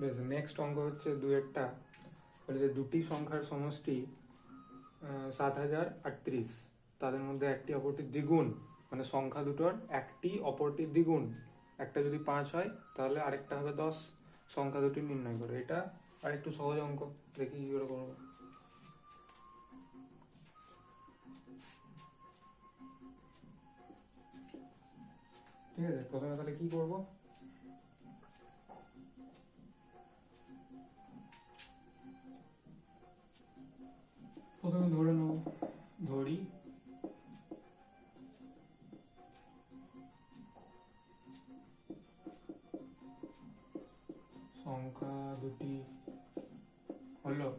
বেশ, নেক্সট অঙ্ক হচ্ছে দুয়েরটা। বলেছে দুটি সংখ্যার সমষ্টি 7038, তাদের মধ্যে একটি অপরটির দ্বিগুণ, মানে সংখ্যা দুটোর একটি অপরটির দ্বিগুণ। একটা যদি 5 হয় তাহলে আরেকটা হবে 10। সংখ্যা দুটি নির্ণয় করে। এটা আর একটু সহজ অঙ্ক, দেখি কি করে করবো। ঠিক আছে, প্রথমে তাহলে কি করব? প্রথমে ধরে নেব, ধরি সংখ্যা দুটি হলো।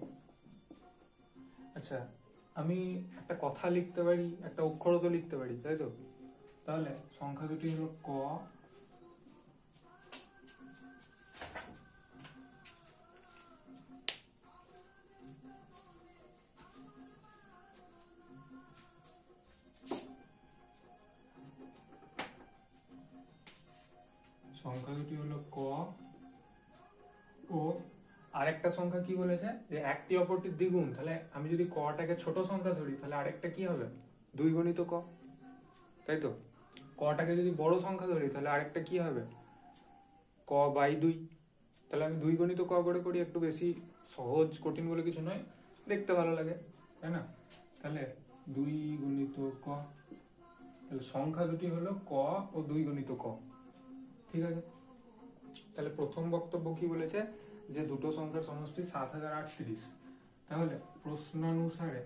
আচ্ছা, আমি একটা কথা লিখতে পারি, একটা অক্ষরও তো লিখতে পারি, তাই তো? তাহলে সংখ্যা দুটি হলো ক সংখ্যা দুটি হলো ক ও আরেকটা সংখ্যা কি বলেছে, যে একটি অপরটির দ্বিগুণ। তাহলে আমি যদি কটাকে ছোট সংখ্যা ধরি তাহলে আরেকটা কি হবে? 2 গুণিত ক, তাই তো? কটাকে যদি বড় সংখ্যা ধরি তাহলে আরেকটা কি হবে? ক বাই 2। তাহলে আমি 2 গুণিত ক করে করি, একটু বেশি সহজ, কঠিন বলে কিছু নয়, দেখতে ভালো লাগে, তাই না? তাহলে 2 গুণিত ক, তাহলে সংখ্যা দুটি হলো ক ও 2 গুণিত ক। ঠিক আছে, তাহলে প্রথম বক্তব্য কি বলেছে, যে দুটো সংখ্যার সমষ্টি 7038। তাহলে প্রশ্নানুসারে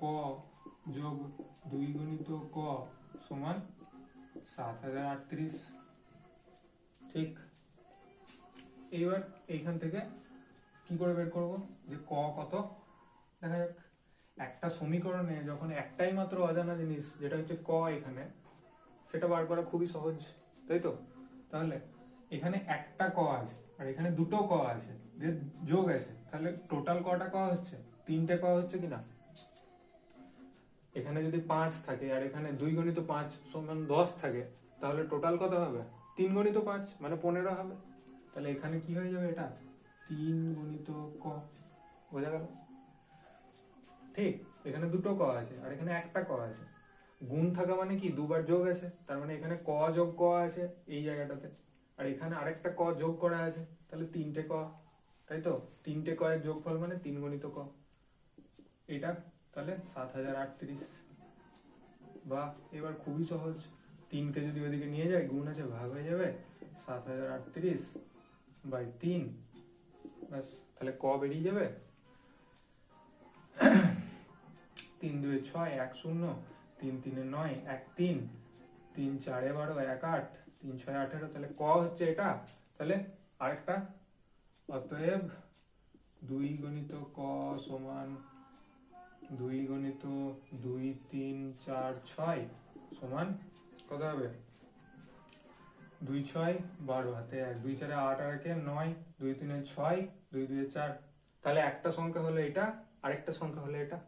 ক যোগ 2 গুণিত ক সমান 7038। ঠিক, এইবার এইখান থেকে কি করে বের করব যে ক কত? দেখা যাক। একটা সমীকরণে যখন একটাই মাত্র অজানা জিনিস, যেটা হচ্ছে ক, এখানে সেটা বার করা খুবই সহজ, তাই তো? তাহলে এখানে একটা ক আছে আর এখানে দুটো ক আছে, যে যোগ আছে, তাহলে টোটাল কটা ক হচ্ছে? 3টে ক হচ্ছে কিনা? এখানে যদি 5 থাকে আর এখানে 2 গুণিত 5 সমান 10 থাকে, তাহলে টোটাল কত হবে? 3 গুণিত 5 মানে 15 হবে। তাহলে এখানে কি হয়ে যাবে? এটা 3 গুণিত ক। বোঝা গেল? ঠিক, এখানে দুটো ক আছে আর এখানে একটা ক আছে। গুণ থাকা মানে কি? দুবার যোগ আছে, তার মানে এখানে ক যোগ ক আছে এই জায়গাটাতে, আর এখানে আরেকটা ক যোগ করা আছে, তাহলে 3টে ক, তাই তো? 3টে ক এর যোগফল মানে 3 গুণিত ক। এটা তাহলে 7038। বা এবার খুবই সহজ, 3কে যদি ওদিকে নিয়ে যাই, গুণ আছে, ভাগ হয়ে যাবে 7038 বাই 3। ব্যাস, তাহলে ক বেরিয়ে যাবে 3 2 6 1 0, 3 3 9 1 3, 3 4 12 1 8, 3 6 18। তাহলে ক হচ্ছে এটা। তাহলে আরেকটা, অতএব 2 গুণিত ক সমান 2 গুণিত 2 3 4 6 সমান কত হবে? 2 6 12, হাতে 1, 2 4 8 আর 1 9, 2 3 6, 2 2 4। তাহলে একটা সংখ্যা হলো এটা, আরেকটা সংখ্যা হলো এটা।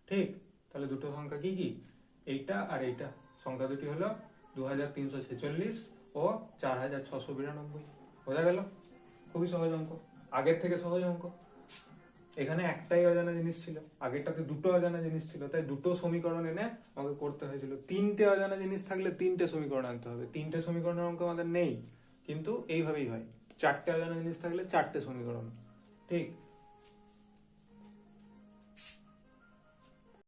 ঠিক, তাহলে দুটো সংখ্যা কি কি? এইটা আর এইটা। সংখ্যা দুটি হলো 2346 ও 4692। বোঝা গেল? খুবই সহজ অঙ্ক, আগের থেকে সহজ অঙ্ক। এখানে একটাই অজানা জিনিস ছিল, আগেরটাতে দুটো অজানা জিনিস ছিল, তাই দুটো সমীকরণ এনে আমাকে করতে হয়েছিল। 3টে অজানা জিনিস থাকলে 3টে সমীকরণ আনতে হবে। 3টে সমীকরণের অঙ্ক আমাদের নেই, কিন্তু এইভাবেই হয়। 4টে অজানা জিনিস থাকলে 4টে সমীকরণ। ঠিক।